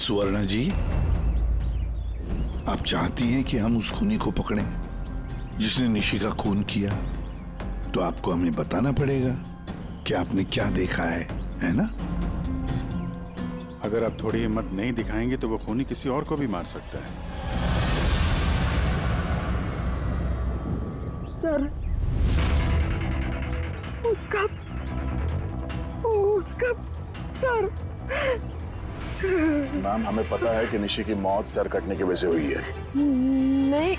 सुवर्णा जी, आप चाहती हैं कि हम उस खूनी को पकड़ें जिसने निशी का खून किया, तो आपको हमें बताना पड़ेगा कि आपने क्या देखा है ना? अगर आप थोड़ी हिम्मत नहीं दिखाएंगे तो वो खूनी किसी और को भी मार सकता है। सर, उसका सर। मैम, हमें पता है कि निशी की मौत सर कटने की वजह से हुई है। नहीं,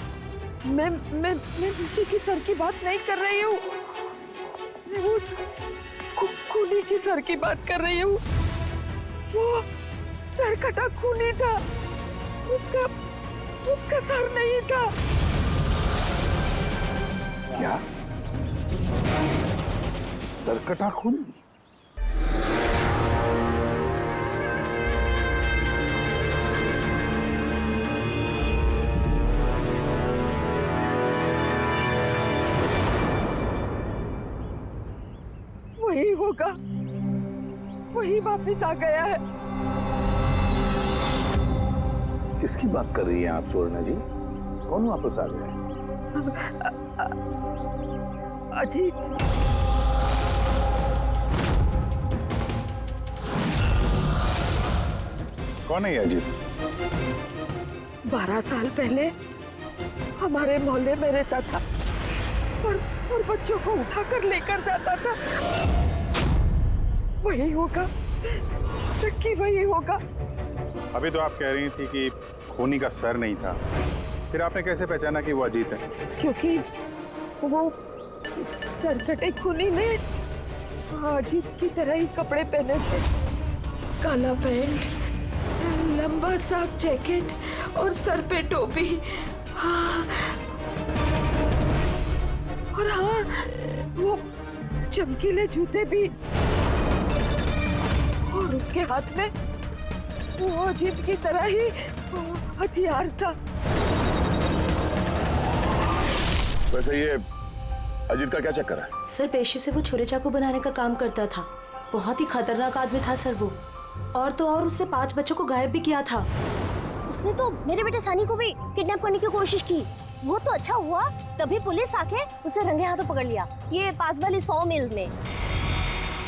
मैं निशी की सर की बात नहीं कर रही हूँ। मैं उस खूनी की सर की बात कर रही हूँ। वो सर कटा खूनी था, उसका सर नहीं था। क्या? सरकटा खूनी? वही होगा, वही वापस आ गया है। किसकी बात कर रही हैं आप सुवर्णा जी? कौन वापस आ गया है? अजीत। कौन है ये अजीत? 12 साल पहले हमारे मोहल्ले में रहता था और बच्चों को उठाकर लेकर जाता था। वही होगा, नक्की वही होगा। अभी तो आप कह रही थी कि खूनी का सर नहीं था, फिर आपने कैसे पहचाना कि वो अजीत है? क्योंकि वो सरकटे खूनी ने अजीत की तरह ही कपड़े पहने थे। काला पैंट, लंबा सा जैकेट और सर पे टोपी। हाँ, और हाँ, वो चमकीले जूते भी। और उसके हाथ में वो अजीत की तरह ही हथियार था। वैसे ये अजीत का क्या चक्कर है? सर, पेशे से वो छुरे चाकू बनाने का काम करता था। बहुत ही खतरनाक आदमी था सर वो। और तो और उसने 5 बच्चों को गायब भी किया था। उसने तो मेरे बेटे सनी को भी किडनैप करने की कोशिश की। वो तो अच्छा हुआ तभी पुलिस आके उसे रंगे हाथों पकड़ लिया, ये पास वाली 100 मील में।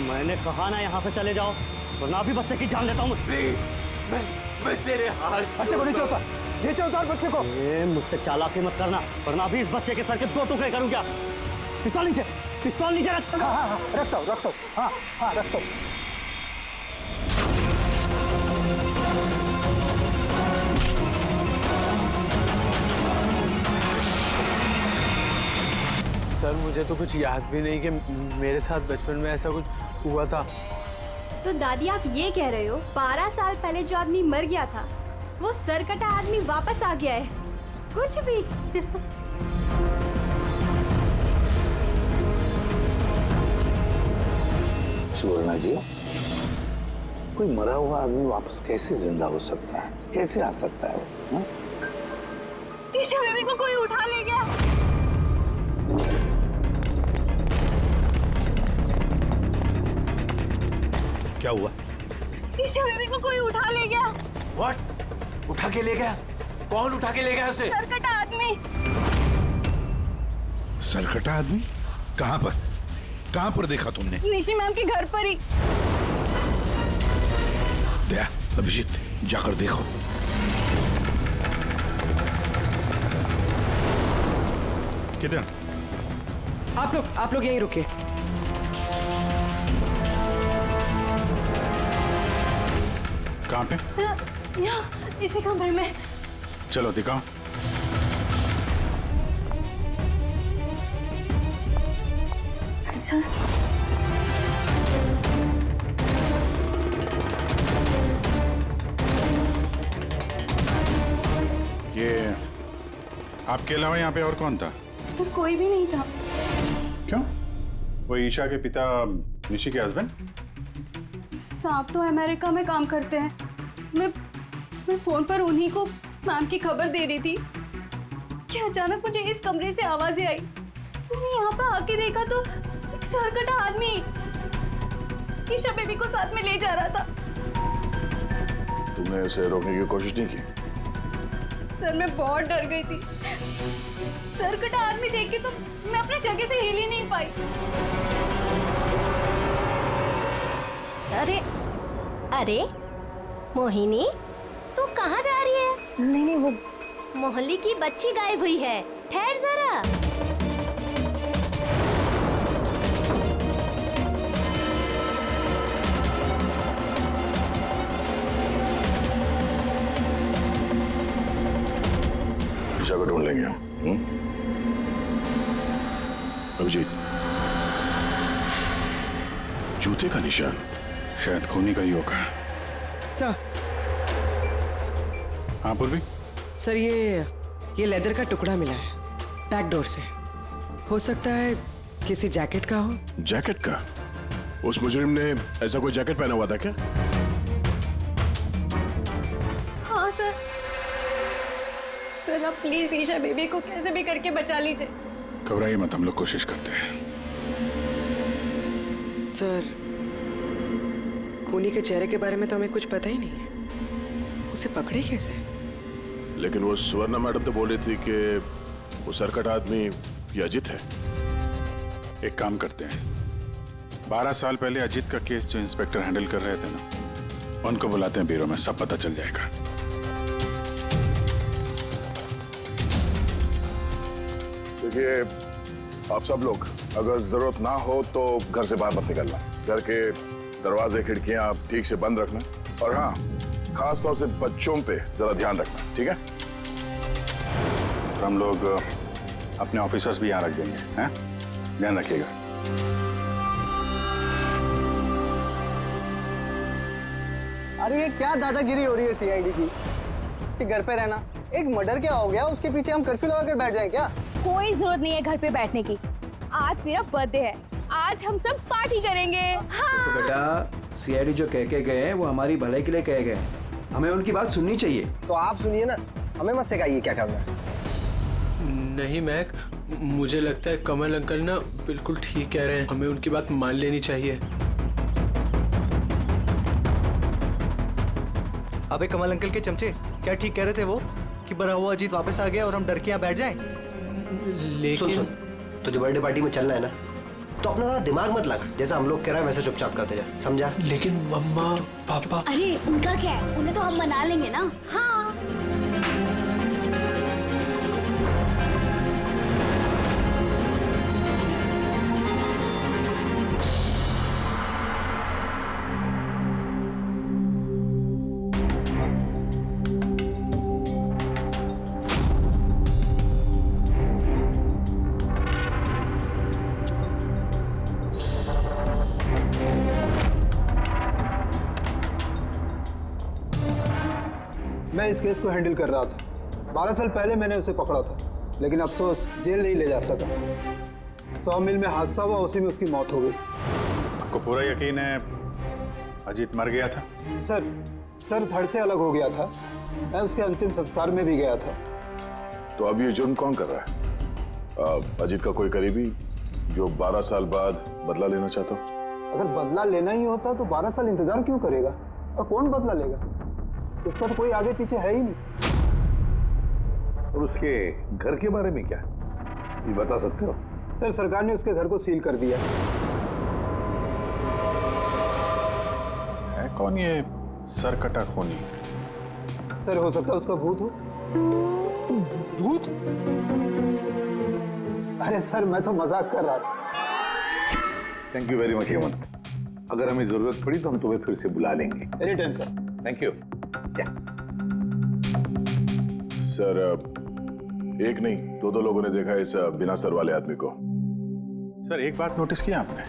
मैंने कहा ना यहाँ से चले जाओ, वरना अभी बच्चे की जान लेता हूँ। मैं तेरे हाथ बच्चे को नीचे उतार, नीचे उतार बच्चे को। मुझसे चालाकी मत करना, वरना अभी इस बच्चे के सर के 2 टुकड़े करूँगा। पिस्तौल नीचे, पिस्तौल नीचे रख। हाँ, रखता हूँ, हाँ, रखता हूँ। सर, मुझे तो कुछ याद भी नहीं कि मेरे साथ बचपन में ऐसा कुछ हुआ था। तो दादी, आप ये कह रहे हो 12 साल पहले जो आदमी मर गया था वो सरकटा आदमी वापस आ गया है? कुछ भी। सुवर्णा जी, कोई मरा हुआ आदमी वापस कैसे जिंदा हो सकता है? कैसे आ सकता है वो? ईशा बेबी को कोई उठा ले गया। क्या हुआ? ईशा बेबी को कोई उठा ले गया। व्हाट? उठा के ले गया? कौन उठा के ले गया उसे? सरकटा आदमी। सरकटा आदमी? कहाँ पर देखा तुमने? निशी मैम के घर पर ही। दया, अभिजीत, जाकर देखो। किधर? आप लोग यहीं रुकिए। कहाँ पे? सर, यहाँ इसी कमरे में। चलो दिखाओ। सर, ये आपके अलावा यहाँ पे और कौन था? सर कोई भी नहीं था। क्यों? वो ईशा के पिता निशी के हस्बैंड? साहब तो अमेरिका में काम करते हैं। मैं फोन पर उन्हीं को मैम की खबर दे रही थी कि अचानक मुझे इस कमरे से आवाजें आई। मैंने यहाँ पर आके देखा तो एक सरकटा आदमी ईशा बेबी को साथ में ले जा रहा था। तो तुमने उसे रोकने की कोशिश नहीं की? सर मैं बहुत डर गई थी। सर कटा आदमी देख के तो मैं अपनी जगह से हिल ही नहीं पाई। अरे अरे मोहिनी, तू कहाँ जा रही है? नहीं वो मोहल्ले की बच्ची गायब हुई है। ठहर जरा। निशा को ढूंढ लेंगे हम। अभिजीत, जूते का निशान शायद खूनी का ही होगा। सर। हाँ पूर्वी। सर ये लेदर का टुकड़ा मिला है बैक डोर से। हो सकता है किसी जैकेट का हो। जैकेट का? उस मुजरिम ने ऐसा कोई जैकेट पहना हुआ था क्या? हाँ सर। सर आप प्लीज ईशा बेबी को कैसे भी करके बचा लीजिए। घबराइए मत, हम लोग कोशिश करते हैं। सर खूनी के चेहरे के बारे में तो हमें कुछ पता ही नहीं है। उसे पकड़े कैसे? लेकिन वो स्वर्णा मैडम तो बोल रही थी कि वो सरकट आदमी ये अजित है। एक काम करते हैं, 12 साल पहले अजित का केस जो इंस्पेक्टर हैंडल कर रहे थे ना, उनको बुलाते हैं ब्यूरो में, सब पता चल जाएगा। देखिए आप सब लोग अगर जरूरत ना हो तो घर से बाहर मत निकलना। घर के दरवाजे खिड़कियां आप ठीक से बंद रखना, और हाँ खास तौर से बच्चों पे जरा ध्यान रखना, ठीक है? तो हम लोग अपने ऑफिसर्स भी यहाँ रख देंगे, हैं? ध्यान रखिएगा। अरे ये क्या दादागिरी हो रही है सीआईडी की कि घर पे रहना? एक मर्डर क्या हो गया, उसके पीछे हम कर्फ्यू लगा कर बैठ जाए क्या? कोई जरूरत नहीं है घर पे बैठने की। आज मेरा बर्थडे है, आज हम सब पार्टी करेंगे। हाँ। तो बेटा सीआईडी जो कह के गए हैं वो हमारी भलाई के लिए कहे गए हैं, हमें उनकी बात सुननी चाहिए। तो आप सुनिए ना, हमें मत सिखाइए क्या करना है। नहीं महक, मुझे लगता है कमल अंकल ना बिल्कुल ठीक कह रहे हैं, हमें उनकी बात मान लेनी चाहिए। अबे कमल अंकल के चमचे, क्या ठीक कह रहे थे वो कि बना हुआ अजीत वापस आ गया और हम डर के यहाँ बैठ जाएं? लेकिन सुन, तो जो बर्थडे पार्टी में चलना है ना, तो अपना ज़्यादा दिमाग मत लगा, जैसा हम लोग कह रहे हैं वैसे चुपचाप करते जा, समझा? लेकिन मम्मा पापा। अरे उनका क्या है, उन्हें तो हम मना लेंगे ना। हाँ। मैं इस केस को हैंडल कर रहा था। 12 साल पहले मैंने उसे पकड़ा था, लेकिन अफसोस जेल नहीं ले जा सका। 100 मील में हादसा हुआ, उसी में उसकी मौत हो गई। आपको पूरा यकीन है अजीत मर गया था? सर धड़ से अलग हो गया था। मैं उसके अंतिम संस्कार में भी गया था। तो अब ये जुर्म कौन कर रहा है? अजीत का कोई करीबी जो 12 साल बाद बदला लेना चाहता हो? अगर बदला लेना ही होता तो 12 साल इंतजार क्यों करेगा? और कौन बदला लेगा? उसका तो कोई आगे पीछे है ही नहीं। और उसके घर के बारे में क्या ये बता सकते हो? सर सरकार ने उसके घर को सील कर दिया। है कौन ये सरकटा खूनी? सर हो सकता है उसका भूत हो। भूत? अरे सर मैं तो मजाक कर रहा था। Thank you very much Hemant. अगर हमें जरूरत पड़ी तो हम तुम्हें फिर से बुला लेंगे। Any time sir. Thank you. Sir एक नहीं दो लोगों ने देखा इस बिना सर वाले आदमी को। सर एक बात नोटिस किया आपने?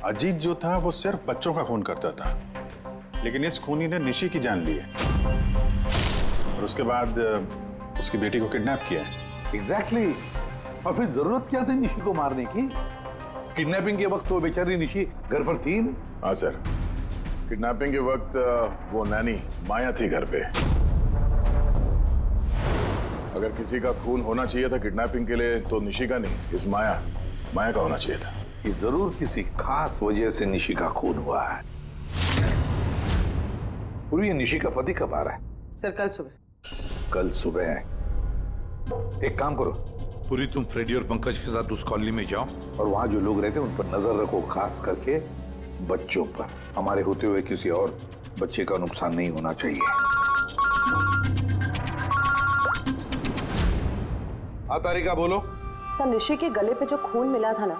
अजीत जो था वो सिर्फ बच्चों का खून करता था, लेकिन इस खूनी ने निशी की जान ली है और उसके बाद उसकी बेटी को किडनैप किया है। एग्जैक्टली। और फिर जरूरत क्या थी निशी को मारने की? किडनैपिंग के वक्त वो बेचारी निशी घर पर थी ना? हाँ सर, किडनैपिंग के वक्त वो नैनी माया थी घर पे। अगर किसी का खून होना चाहिए था किडनैपिंग के लिए तो निशी का नहीं, इस माया का होना चाहिए था। ये जरूर किसी खास वजह से निशी का खून हुआ है। पूरी ये निशी का पति कब आ रहा है? सर कल सुबह। कल सुबह है। एक काम करो, पूरी तुम फ्रेडी और पंकज के साथ उस कॉलोनी में जाओ और वहां जो लोग रहते हैं उन पर नजर रखो, खास करके बच्चों पर। हमारे होते हुए किसी और बच्चे का नुकसान नहीं होना चाहिए। हाँ तारिका बोलो। सर निशी के गले पे जो खून मिला था ना,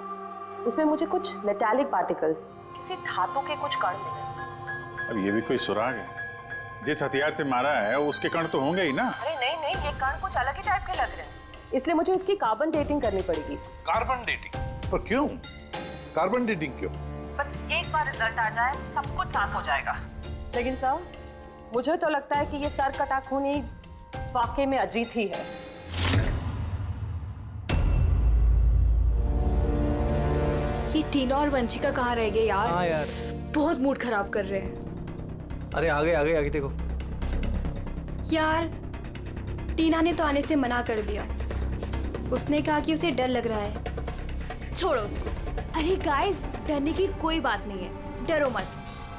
उसमें मुझे कुछ मेटालिक पार्टिकल्स, किसी धातु के कुछ कण मिले। अब ये भी कोई सुराग है? जिस हथियार से मारा है उसके कण तो होंगे ही ना। अरे नहीं नहीं, ये कण कुछ अलग ही टाइप के लग रहे हैं, इसलिए मुझे इसकी कार्बन डेटिंग करनी पड़ेगी। Carbon dating? पर क्यों कार्बन डेटिंग क्यों? बस एक बार रिजल्ट आ जाए सब कुछ साफ हो जाएगा। लेकिन सर मुझे तो लगता है कि ये सर कटा खून ही वाकई में अजीत ही है। ये टीना और वंशिका कहाँ रह गए यार? हाँ यार, बहुत मूड खराब कर रहे हैं। अरे आगे देखो यार टीना ने तो आने से मना कर दिया, उसने कहा कि उसे डर लग रहा है। छोड़ो उसको। अरे गाइस, डरने की कोई बात नहीं है, डरो मत।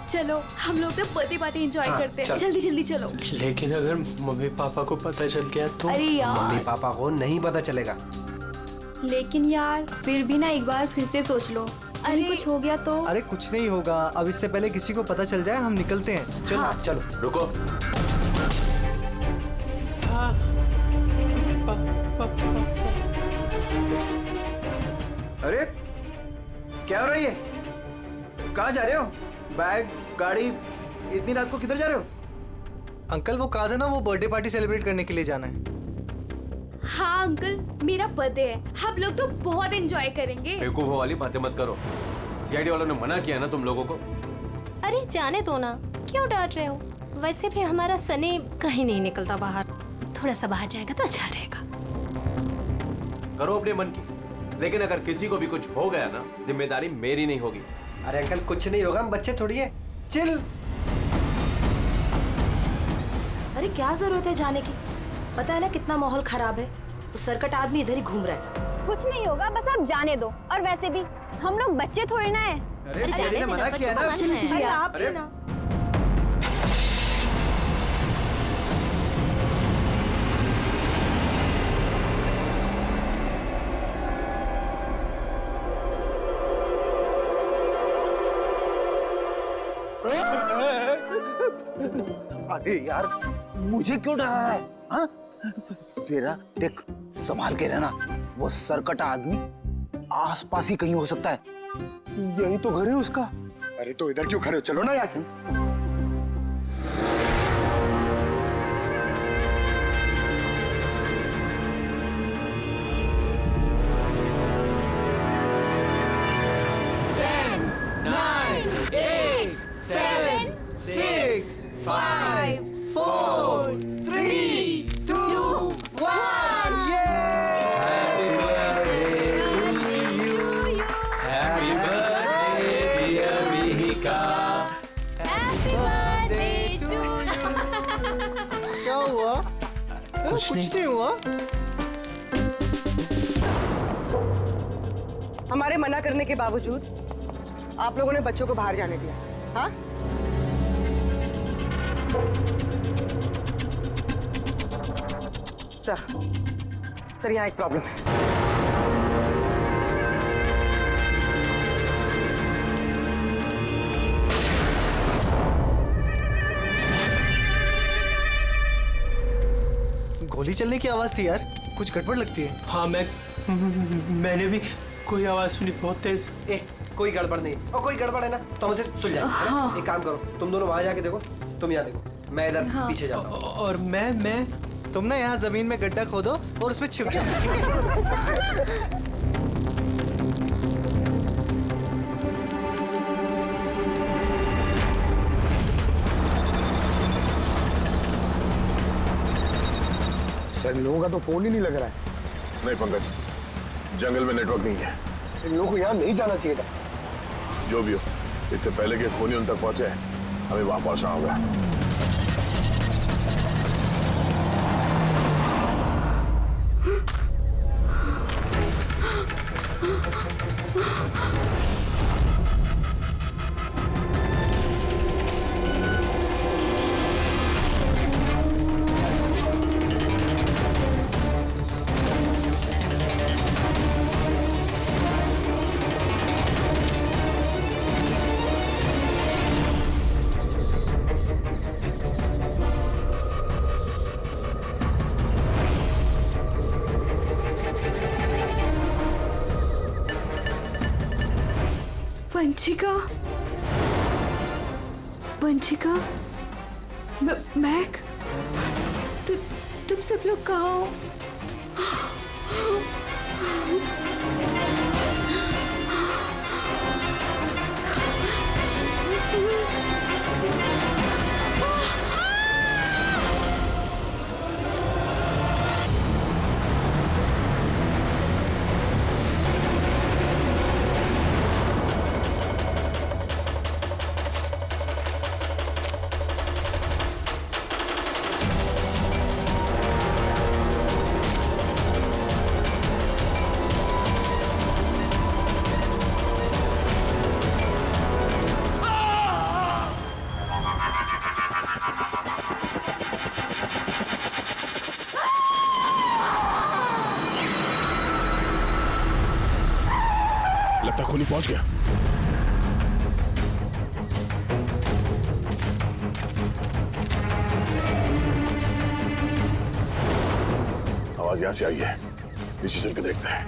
चलो हम लोग तो बर्थडे पार्टी एंजॉय करते हैं, जल्दी जल्दी चलो। लेकिन अगर मम्मी पापा को पता चल गया तो? अरे यार मम्मी पापा को नहीं पता चलेगा। लेकिन यार फिर भी ना एक बार फिर से सोच लो, अरे कुछ हो गया तो? अरे कुछ नहीं होगा, अब इससे पहले किसी को पता चल जाए हम निकलते हैं। चलो हाँ। चलो रुको। अरे क्या हो रहा है ये? कहाँ जा रहे हो? बैग, गाड़ी, इतनी रात को किधर जा रहे हो? अंकल वो कहा था ना, वो बर्थडे पार्टी सेलिब्रेट करने के लिए जाना है। हाँ अंकल, मेरा बर्थडे है, हम लोग तो बहुत एंजॉय करेंगे। बेवकूफों वाली बातें मत करो, सीआईडी वालों ने मना किया ना तुम लोगों को। अरे जाने दो ना, क्यों डांट रहे हो? वैसे भी हमारा सनी कहीं नहीं निकलता बाहर, थोड़ा सा बाहर जाएगा तो अच्छा रहेगा। करो अपने मन की, लेकिन अगर किसी को भी कुछ हो गया ना, जिम्मेदारी मेरी नहीं होगी। अरे अंकल कुछ नहीं होगा, हम बच्चे थोड़ी है, चिल। अरे क्या जरूरत है जाने की, पता है ना कितना माहौल खराब है, वो सरकट आदमी इधर ही घूम रहा है। कुछ नहीं होगा, बस आप जाने दो। और वैसे भी हम लोग बच्चे थोड़ी ना है। अरे सीआईडी ने मना किया ना। अरे आप ही ना। अरे यार मुझे क्यों डरा रहा है? हाँ? तेरा देख, संभाल के रहना, वो सरकटा आदमी आसपास ही कहीं हो सकता है। यही तो घर है उसका। अरे तो इधर क्यों खड़े हो, चलो ना यहाँ से। क्या हुआ? कुछ नहीं हुआ। हमारे मना करने के बावजूद आप लोगों ने बच्चों को बाहर जाने दिया। हाँ? सर यहाँ एक प्रॉब्लम है। गोली चलने की आवाज थी यार, कुछ गड़बड़ लगती है। हाँ मैंने भी कोई आवाज सुनी बहुत तेज। कोई गड़बड़ नहीं, और कोई गड़बड़ है ना तो हमसे सुलझाए। हाँ। एक काम करो, तुम दोनों वहां जाके देखो, तुम यहाँ देखो, मैं इधर पीछे जाता हूँ। और मैं तुम ना यहाँ जमीन में गड्ढा खोदो और उसमें छिप जाओ। सर लोगों का तो फोन ही नहीं लग रहा है। नहीं पंकज, जंगल में नेटवर्क नहीं है। इन लोगों को यहाँ नहीं जाना चाहिए था। जो भी हो, इससे पहले कि खूनी उन तक पहुंचे, हमें वहां पहुंचना होगा। वंशिका, वंशिका, मैक, तुम सब लोग कहाँ हो? लगता खूनी पहुंच गया। आवाज यहां से आई है, पीछे चल के देखते हैं।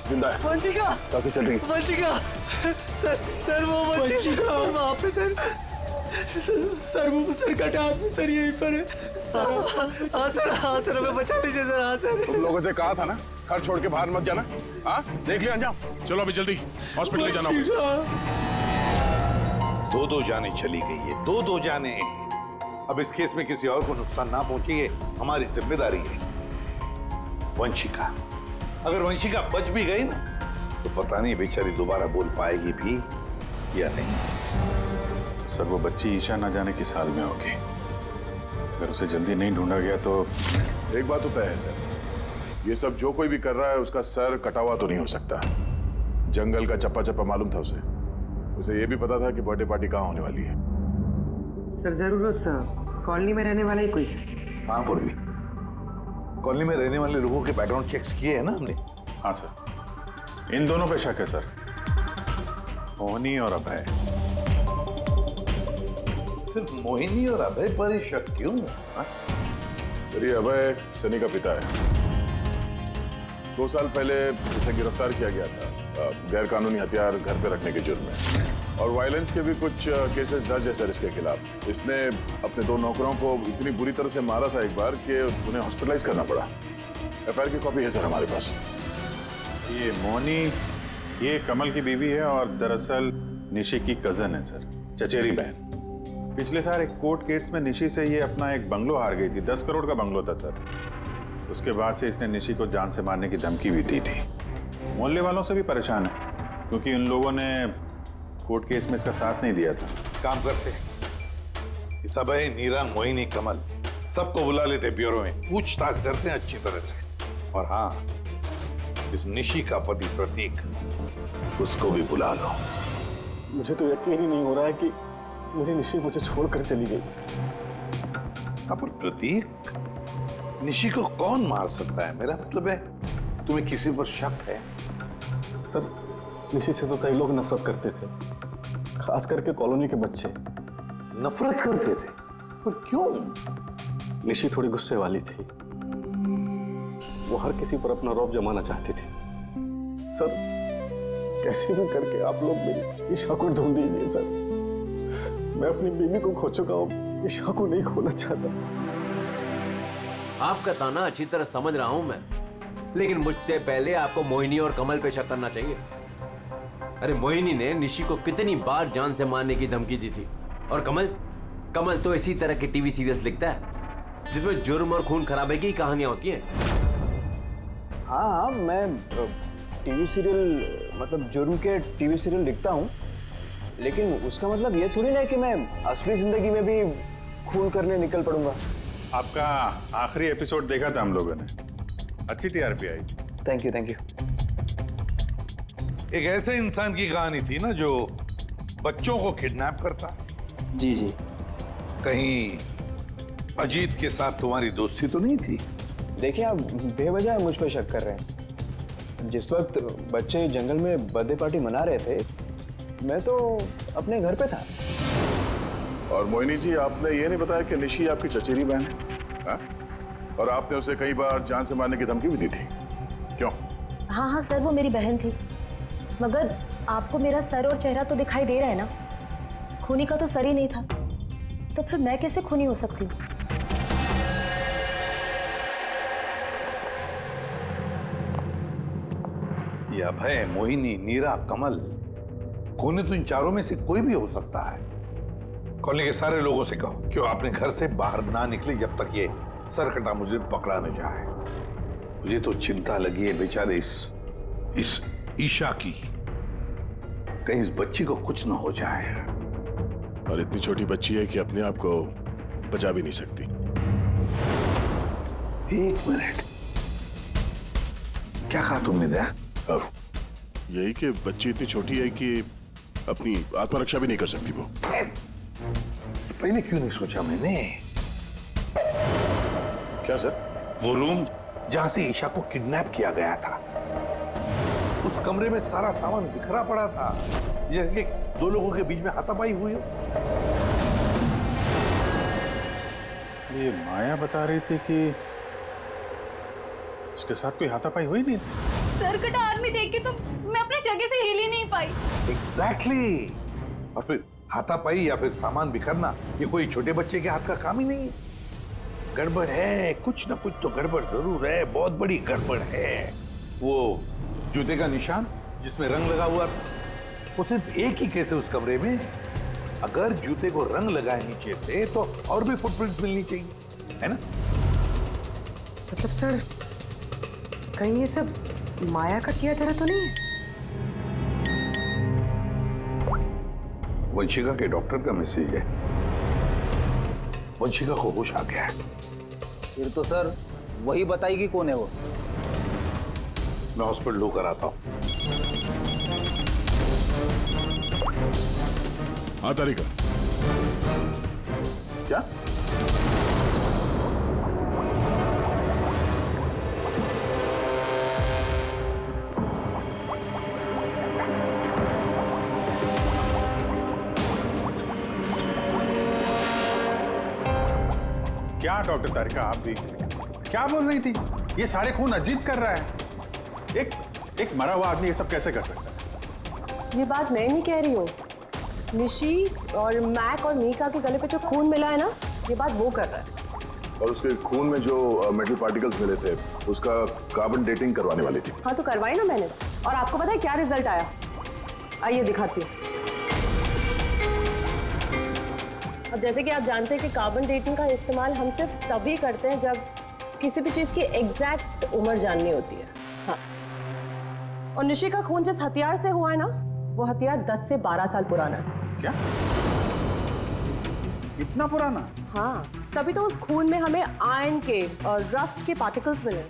जिंदा है। वंशिका, सांसें चल रही। वंशिका, सर वो वंशिका वहाँ पे सर वो सर कटा आदमी सर यहीं पर है। हाँ सर हमें बचा लीजिए सर। हाँ सर, तुम लोगों से कहा था ना घर छोड़ के बाहर मत जाना। हाँ देख लिया अंजाम। चलो अभी जल्दी हॉस्पिटल ले जाना होगा। दो जाने चली गई है, दो जाने। अब इस केस में किसी और को नुकसान ना पहुंचे ये हमारी जिम्मेदारी है। वंशिका, अगर वंशिका बच भी गई ना तो पता नहीं बेचारी दोबारा बोल पाएगी भी या नहीं। सर वो बच्ची ईशा ना जाने किस हाल में होगी। अगर उसे जल्दी नहीं ढूंढा गया तो एक बात तो तय है सर, ये सब जो कोई भी कर रहा है उसका सर कटा हुआ तो नहीं हो सकता। जंगल का चप्पा चप्पा मालूम था उसे ये भी पता था कि बर्थडे पार्टी कहाँ होने वाली है। सर जरूर उस कॉलोनी में रहने वाला ही कोई। हाँ पूर्वी, कॉलोनी में रहने वाले लोगों के बैकग्राउंड चेक्स किए हैं ना हमने। हाँ सर, इन दोनों पे शक है सर, मोहिनी और अभय। सिर्फ मोहिनी और अभय पर ही शक क्यों? सर ये अभय सनी का पिता है। 2 साल पहले इसे गिरफ्तार किया गया था गैर कानूनी हथियार घर पे रखने के जुर्म में, और वायलेंस के भी कुछ केसेस दर्ज है सर इसके खिलाफ। इसने अपने 2 नौकरों को इतनी बुरी तरह से मारा था एक बार कि उन्हें हॉस्पिटलाइज करना पड़ा। एफआईआर की कॉपी है सर हमारे पास। ये मोहिनी ये कमल की बीवी है और दरअसल निशी की कजन है सर, चचेरी बहन। पिछले साल एक कोर्ट केस में निशी से ये अपना एक बंगलो हार गई थी। 10 करोड़ का बंगलो था सर। उसके बाद से इसने निशी को जान से मारने की धमकी भी दी थी। मोहल्ले वालों से भी परेशान है क्योंकि उन लोगों ने कोर्ट केस में इसका साथ नहीं दिया था। काम करते इस अभय, नीरा, मोहिनी, कमल सबको बुला लेते ब्यूरो में, पूछताछ करते हैं अच्छी तरह से। और हाँ, इस निशी का पति प्रतीक, उसको भी बुला लो। मुझे तो यकीन ही नहीं हो रहा है कि निशी मुझे छोड़कर चली गई। पर प्रतीक, निशी को कौन मार सकता है? मेरा मतलब है तुम्हें किसी पर शक है? सर निशी से तो कई लोग नफरत करते थे, खास करके कॉलोनी के बच्चे। नफरत करते थे? पर क्यों? निशी थोड़ी गुस्से वाली थी, वो हर किसी पर अपना रौब जमाना चाहती थी। सर कैसे भी करके आप लोग मेरी ईशा को ढूंढ दीजिए सर। मैं अपनी बीवी को खो चुका हूँ, ईशा को नहीं खोना चाहता। आपका ताना अच्छी तरह समझ रहा हूं मैं, लेकिन मुझसे पहले आपको मोहिनी और कमल पे शक करना चाहिए। अरे मोहिनी ने निशी को कितनी बार जान से मारने की धमकी दी थी, और कमल तो इसी तरह के टीवी सीरियल्स लिखता है जिसमें जुर्म और खून खराबे की कहानियां होती हैं। हाँ, मैं टीवी सीरियल मतलब जुर्म के टीवी सीरियल लिखता हूँ, लेकिन उसका मतलब ये थोड़ी ना है कि मैं असली जिंदगी में भी खून करने निकल पड़ूंगा। आपका आखिरी एपिसोड देखा था हम लोगों ने, अच्छी टीआरपी आई। Thank you. एक ऐसे इंसान की कहानी थी ना जो बच्चों को किडनैप करता। जी। कहीं अजीत के साथ तुम्हारी दोस्ती तो नहीं थी? देखिए, आप बेवजह मुझ पर शक कर रहे हैं। जिस वक्त बच्चे जंगल में बर्थडे पार्टी मना रहे थे, मैं तो अपने घर पे था। और मोहिनी जी, आपने ये नहीं बताया कि निशी आपकी चचेरी बहन है, हा? और आपने उसे कई बार जान से मारने की धमकी भी दी थी, क्यों? हाँ सर, वो मेरी बहन थी, मगर आपको मेरा सर और चेहरा तो दिखाई दे रहा है ना, खूनी का तो सर ही नहीं था, तो फिर मैं कैसे खूनी हो सकती हूँ? ये अभय, मोहिनी, नीरा, कमल, खूनी तो इन चारों में से कोई भी हो सकता है। कॉलोनी के सारे लोगों से कहो कि वो अपने घर से बाहर ना निकले जब तक ये सरकटा मुझे पकड़ा न जाए। मुझे तो चिंता लगी है बेचारे इस ईशा की, कहीं इस बच्ची को कुछ ना हो जाए। और इतनी छोटी बच्ची है कि अपने आप को बचा भी नहीं सकती। एक मिनट, क्या कहा तुमने दया? अब यही कि बच्ची इतनी छोटी है कि अपनी आत्मरक्षा भी नहीं कर सकती वो। पहले क्यों नहीं सोचा मैंने? क्या सर? वो रूम जहां से ईशा को किडनैप किया गया था, उस कमरे में सारा सामान बिखरा पड़ा था, जैसे दो लोगों के बीच में हाथापाई हुई हो। ये माया बता रही थी कि उसके साथ कोई हाथापाई हुई नहीं। सर कटा आदमी देख के तो मैं अपनी जगह से हिल ही नहीं पाई। एग्जैक्टली। और फिर हाथापाई या फिर सामान बिखरना, ये कोई छोटे बच्चे के हाथ का काम ही नहीं है। गड़बड़ है, कुछ ना कुछ तो गड़बड़ जरूर है, बहुत बड़ी गड़बड़ है। वो जूते का निशान जिसमें रंग लगा हुआ था, वो सिर्फ एक ही केस है उस कमरे में। अगर जूते को रंग लगाए नीचे से तो और भी फुटप्रिंट मिलनी चाहिए, है ना? मतलब सर, कहीं ये सब माया का किया तरह तो नहीं है? वंशिका के डॉक्टर का मैसेज है। वंशिका को होश आ गया है। फिर तो सर वही बताएगी कौन है वो। मैं हॉस्पिटल होकर आता हूं। हाँ तारिका, क्या? क्या डॉक्टर तारिका, आप भी क्या बोल रही थी? ये सारे खून अजीत कर रहा है। एक मरा हुआ आदमी ये सब कैसे कर सकता है? ये बात मैं नहीं कह रही हूँ, निशी और मैक और मीका के गले पे जो खून मिला है ना, ये बात वो कर रहा है। और उसके खून में जो मेटल पार्टिकल्स मिले थे, उसका कार्बन डेटिंग करवाने वाली थी। हाँ तो करवाई ना मैंने, और आपको पता है क्या रिजल्ट आया? आइए दिखाती हूँ। अब जैसे कि आप जानते हैं कि कार्बन डेटिंग का इस्तेमाल हम सिर्फ तभी करते हैं जब किसी भी चीज की एग्जैक्ट उम्र जाननी होती है। हाँ, और निशी का खून जिस हथियार से हुआ है ना, वो हथियार 10 से 12 साल पुराना है। क्या? इतना पुराना? हाँ, तभी तो उस खून में हमें आयरन के और रस्ट के पार्टिकल्स मिले।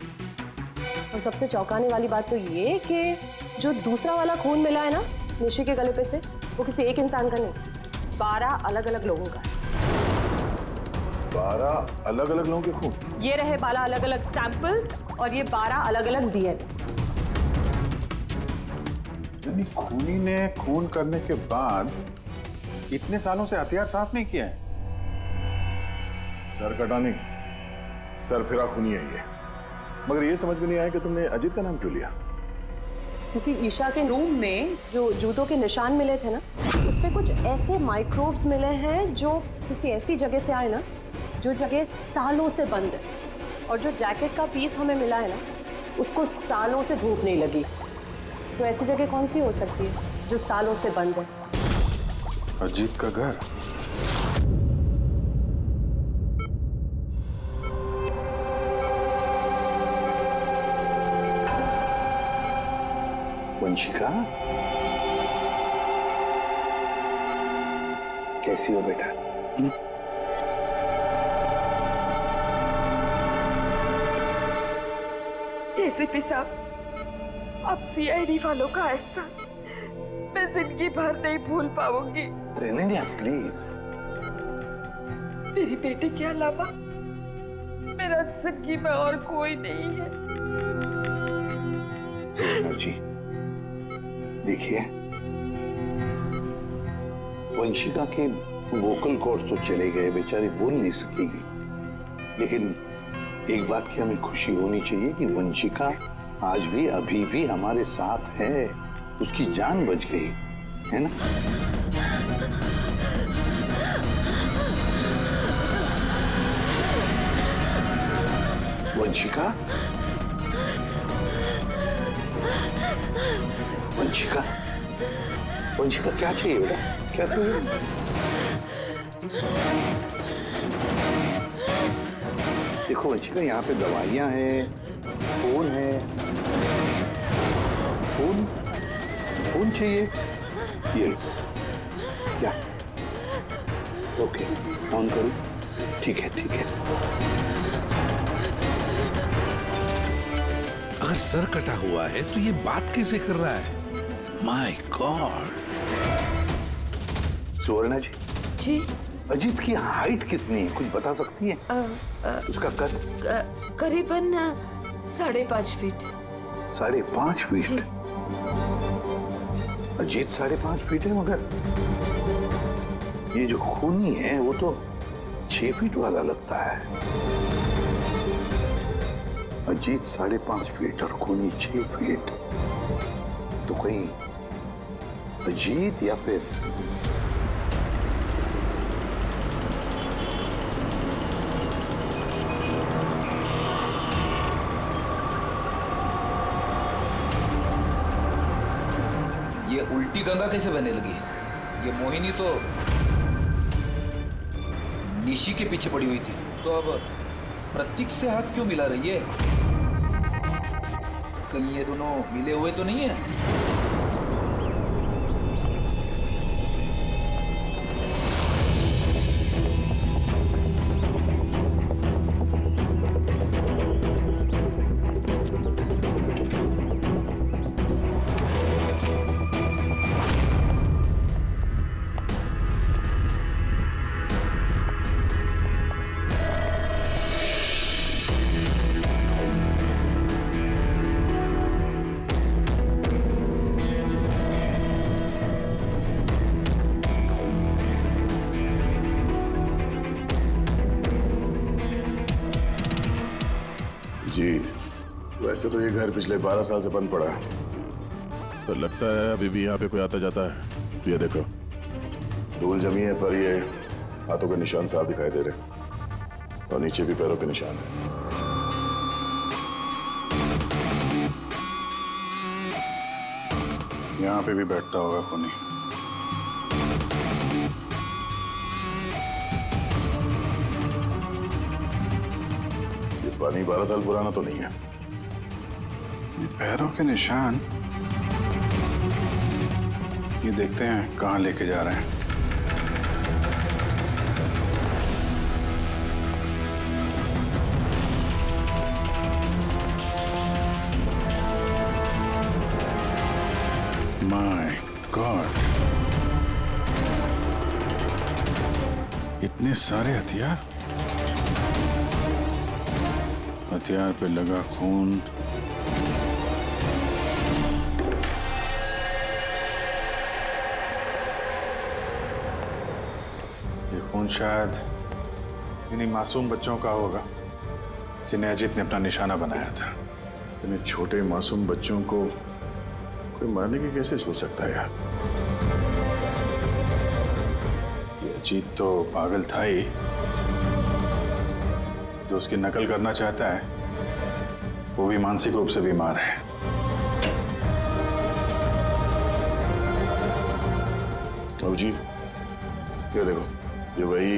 और सबसे चौंकाने वाली बात तो ये कि जो दूसरा वाला खून मिला है ना निशी के गले पे से, वो किसी एक इंसान का नहीं, 12 अलग अलग लोगों का है। 12 अलग अलग लोगों के खून? ये रहे 12 अलग अलग सैंपल्स और ये 12 अलग अलग डीएनए। यानी खूनी ने खून करने के बाद इतने सालों से हथियार साफ नहीं किया है। सर कटाने, सर फिरा खूनी है ये। मगर ये समझ में नहीं आया कि तुमने अजीत का नाम क्यों लिया? क्योंकि ईशा के रूम में जो जूतों के निशान मिले थे ना, उसपे कुछ ऐसे माइक्रोब्स मिले हैं जो किसी ऐसी जगह से आए ना, जो जगह सालों से बंद है। और जो जैकेट का पीस हमें मिला है ना, उसको सालों से धूप नहीं लगी। तो ऐसी जगह कौन सी हो सकती है जो सालों से बंद है? अजीत का घर। वंशिका, कैसी हो बेटा? एसीपी साहब, अब सीआईडी वालों का एहसान मैं जिंदगी भर नहीं भूल पाऊंगी। रेनिया प्लीज। मेरी बेटी के अलावा मेरा जिंदगी में और कोई नहीं है। सुवर्णा जी, देखिए, वंशिका के वोकल कॉर्ड तो चले गए, बेचारी बोल नहीं सकेगी, लेकिन एक बात की हमें खुशी होनी चाहिए कि वंशिका आज भी अभी भी हमारे साथ है, उसकी जान बच गई है ना? वंशिका, वंशिका, वंशिका, क्या चाहिए बेटा? क्या चाहिए? देखो वंशिका, यहाँ पे दवाइयाँ हैं, फोन है। फोन चाहिए? ये क्या? ओके, ऑन करूँ? ठीक है, ठीक है। अगर सर कटा हुआ है तो ये बात कैसे कर रहा है? My god. सुवर्णा जी। जी। अजीत की हाइट कितनी है, कुछ बता सकती है? उसका कद? करीबन 5.5 फीट। 5.5 फीट? अजीत 5.5 फीट है, मगर ये जो खूनी है वो तो 6 फीट वाला लगता है। अजीत 5.5 फीट और खूनी 6 फीट, तो कहीं अजीत या फिर ये उल्टी गंगा कैसे बहने लगी? ये मोहिनी तो निशी के पीछे पड़ी हुई थी, तो अब प्रतीक से हाथ क्यों मिला रही है? कहीं ये दोनों मिले हुए तो नहीं है? जीत, वैसे तो ये घर पिछले 12 साल से बंद पड़ा है, तो लगता है अभी भी यहाँ पे कोई आता जाता है। तो ये देखो, धूल जमी है, पर ये हाथों के निशान साफ दिखाई दे रहे, और नीचे भी पैरों के निशान है। यहाँ पे भी बैठता होगा खूनी। पानी 12 साल पुराना तो नहीं है। ये पैरों के निशान, ये देखते हैं कहाँ लेके जा रहे हैं। माय गॉड, इतने सारे हथियार, हथियार पे लगा खून। ये खून शायद इन्हीं मासूम बच्चों का होगा जिन्हें अजीत ने अपना निशाना बनाया था। इतने छोटे मासूम बच्चों को कोई मारने की कैसे सोच सकता है यार? ये अजीत तो पागल था ही, जो उसकी नकल करना चाहता है वो भी मानसिक रूप से बीमार है। अभिजीत, ये देखो, ये वही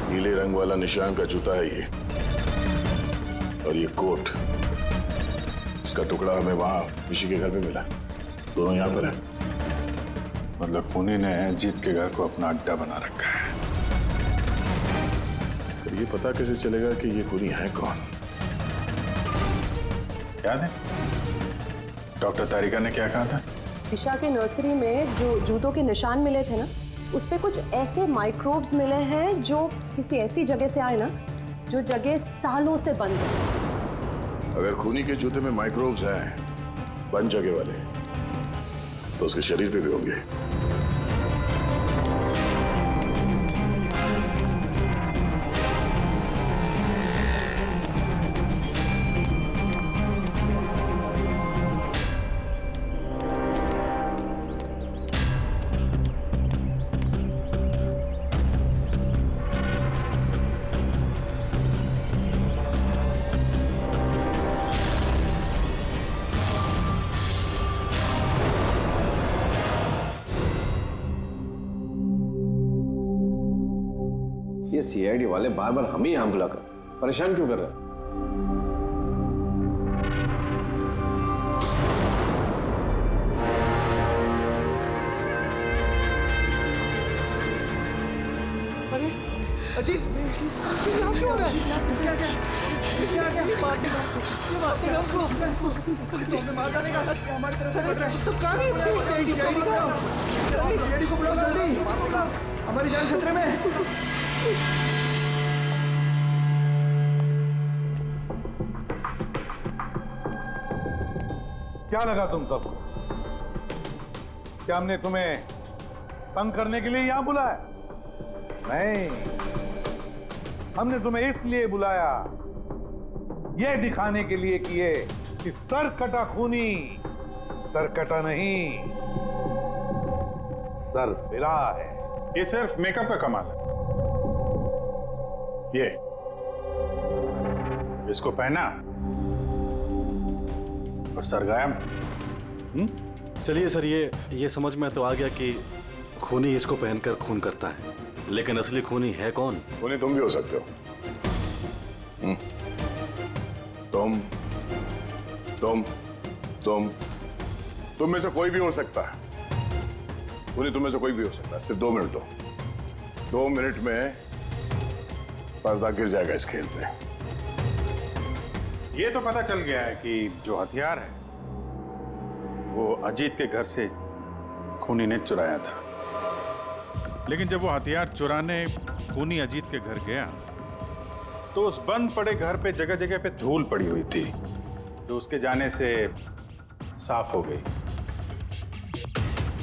नीले रंग वाला निशान का जूता है ये, और ये कोट, इसका टुकड़ा हमें वहां ऋषि के घर पे मिला। दोनों यहाँ पर हैं। मतलब खूनी ने अजीत के घर को अपना अड्डा बना रखा है। पर ये पता कैसे चलेगा कि ये खूनी है कौन? याद है डॉक्टर तारिका ने क्या कहा था? ईशा की नर्सरी में जो जूतों के निशान मिले थे ना, उस पे कुछ ऐसे माइक्रोब्स मिले हैं जो किसी ऐसी जगह से आए ना, जो जगह सालों से बंद है। अगर खूनी के जूते में माइक्रोब्स हैं, बंद जगह वाले, तो उसके शरीर पे भी होंगे। ये सीआईडी वाले बार बार हम ही यहाँ बुलाकर परेशान क्यों कर रहे हैं? अरे अजीत, ये यहाँ क्यों हो रहा है? मार डालेगा, हमारी तरफ से बढ़ रहा है। सब कहाँ गए? सीआईडी को बुलाओ जल्दी, हमारी जान खतरे में है। क्या लगा तुम सबको? क्या हमने तुम्हें तंग करने के लिए यहां बुलाया? नहीं, हमने तुम्हें इसलिए बुलाया, यह दिखाने के लिए कि सर कटा खूनी सर कटा नहीं, सर फिरा है। ये सिर्फ मेकअप का कमाल है। ये इसको पहना और सर गायब। चलिए सर, ये समझ में तो आ गया कि खूनी इसको पहनकर खून करता है, लेकिन असली खूनी है कौन? खूनी तुम भी हो सकते हो। तुम में से कोई भी हो सकता है। खूनी तुम में से कोई भी हो सकता है। सिर्फ 2 मिनट दो। 2 मिनट में पर्दा गिर जाएगा इस खेल से। ये तो पता चल गया है कि जो हथियार है वो अजीत के घर से खूनी ने चुराया था। लेकिन जब वो हथियार चुराने खूनी अजीत के घर गया तो उस बंद पड़े घर पे जगह जगह पे धूल पड़ी हुई थी, जो उसके जाने से साफ हो गई।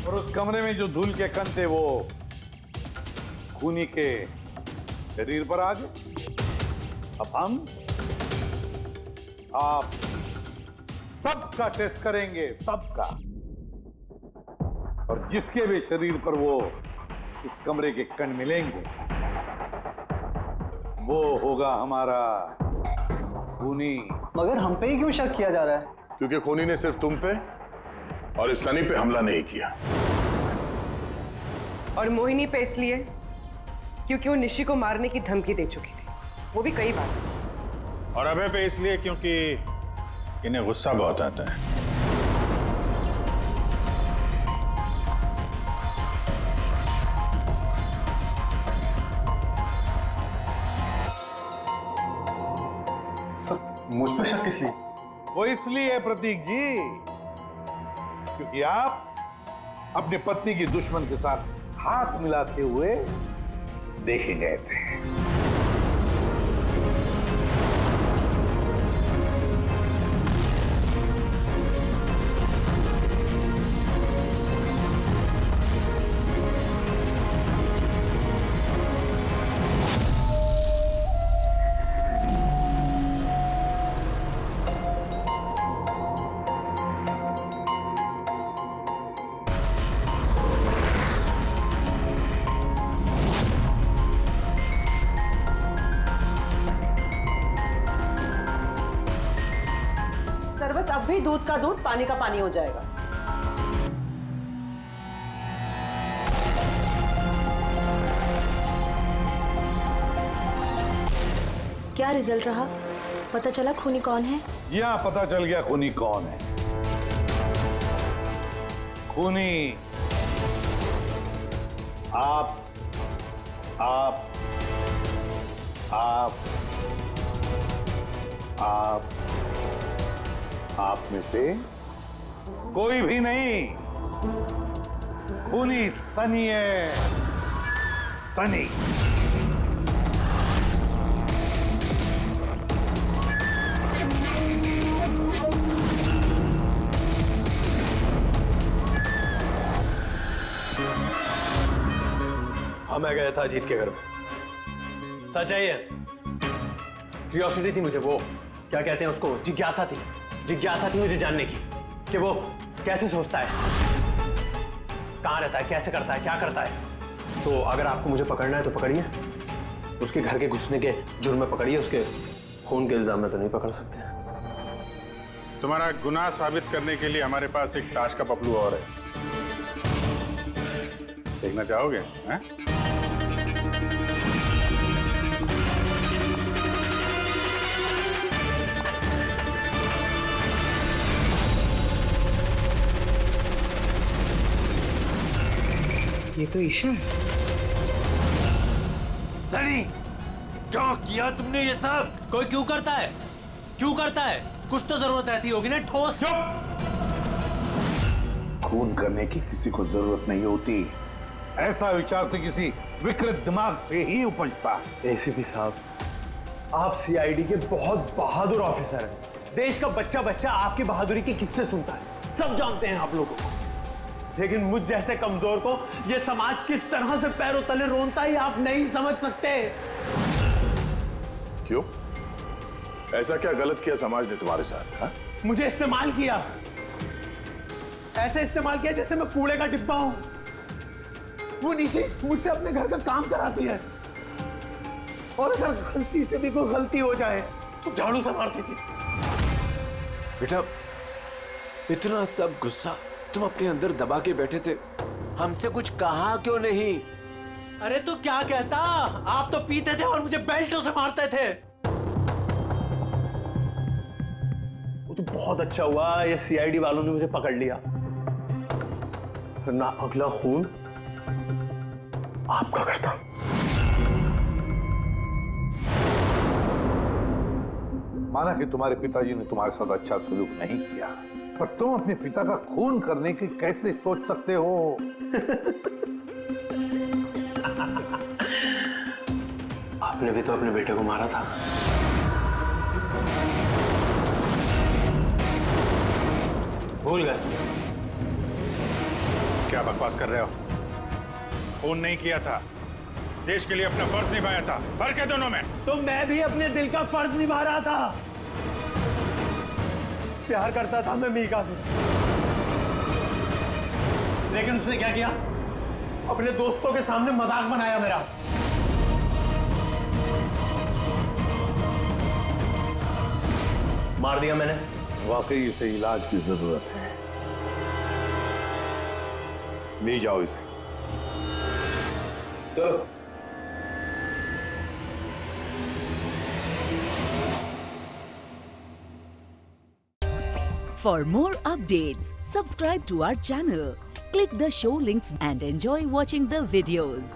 और उस कमरे में जो धूल के कण थे वो खूनी के शरीर पर आ गए। अब हम आप सबका टेस्ट करेंगे, सबका। और जिसके भी शरीर पर वो इस कमरे के कण मिलेंगे वो होगा हमारा खूनी। मगर हम पे ही क्यों शक किया जा रहा है? क्योंकि खूनी ने सिर्फ तुम पे और इस सनी पे हमला नहीं किया। और मोहिनी पे इसलिए क्योंकि वो निशी को मारने की धमकी दे चुकी थी, वो भी कई बार। और अभय पे इसलिए क्योंकि इन्हें गुस्सा बहुत आता है। मुझ पे शक किस लिए? वो इसलिए प्रतीक जी क्योंकि आप अपनी पत्नी की दुश्मन के साथ हाथ मिलाते हुए देखे गए थे। तभी दूध का दूध पानी का पानी हो जाएगा। क्या रिजल्ट रहा? पता चला खूनी कौन है? जी हाँ, पता चल गया खूनी कौन है। खूनी आप आप आप आप आप में से कोई भी नहीं। खूनी सनी है, सनी। हाँ, मैं गया था अजीत के घर में। सच है ये। क्यूरियोसिटी थी मुझे, वो क्या कहते हैं उसको, जिज्ञासा थी। जिज्ञासा थी मुझे जानने की कि वो कैसे सोचता है, कहाँ रहता है, कैसे करता है, क्या करता है। तो अगर आपको मुझे पकड़ना है तो पकड़िए, उसके घर के घुसने के जुर्म में पकड़िए, उसके खून के इल्जाम में तो नहीं पकड़ सकते। तुम्हारा गुनाह साबित करने के लिए हमारे पास एक ताश का पपलू और है, देखना चाहोगे? हैं? ये तो ईशा है। सनी, क्यों किया तुमने ये सब? कोई क्यों करता है? क्यों करता है? कुछ तो जरूरत रहती होगी ना, ठोस। खून करने की किसी को जरूरत नहीं होती। ऐसा विचार तो किसी विकृत दिमाग से ही उपजता है। एसीपी साहब, आप सीआईडी के बहुत बहादुर ऑफिसर हैं। देश का बच्चा बच्चा आपकी बहादुरी के किस्से सुनता है, सब जानते हैं आप लोगों को। लेकिन मुझ जैसे कमजोर को ये समाज किस तरह से पैरों तले रोनता है आप नहीं समझ सकते। क्यों? ऐसा क्या गलत किया समाज ने तुम्हारे साथ? हा? मुझे इस्तेमाल किया, ऐसे इस्तेमाल किया जैसे मैं कूड़े का डिब्बा हूं। वो निशी मुझसे अपने घर का काम कराती है, और अगर गलती से भी कोई गलती हो जाए तो झाड़ू से मारती थी। बेटा, इतना सब गुस्सा तुम अपने अंदर दबा के बैठे थे, हमसे कुछ कहा क्यों नहीं? अरे तो क्या कहता, आप तो पीते थे और मुझे बेल्टों से मारते थे। वो तो बहुत अच्छा हुआ ये सीआईडी वालों ने मुझे पकड़ लिया, फिर ना अगला खून आपका करता। माना कि तुम्हारे पिताजी ने तुम्हारे साथ अच्छा सलूक नहीं किया, पर तुम अपने पिता का खून करने की कैसे सोच सकते हो? आपने भी तो अपने बेटे को मारा था। भूल गए? क्या बकवास कर रहे हो? खून नहीं किया था, देश के लिए अपना फर्ज निभाया था। फर्क है दोनों में। तो मैं भी अपने दिल का फर्ज निभा रहा था। प्यार करता था मैं मीका से, लेकिन उसने क्या किया, अपने दोस्तों के सामने मजाक बनाया मेरा। मार दिया मैंने। वाकई इसे इलाज की जरूरत है, ले जाओ इसे। चलो। For more updates, subscribe to our channel, click the show links and enjoy watching the videos.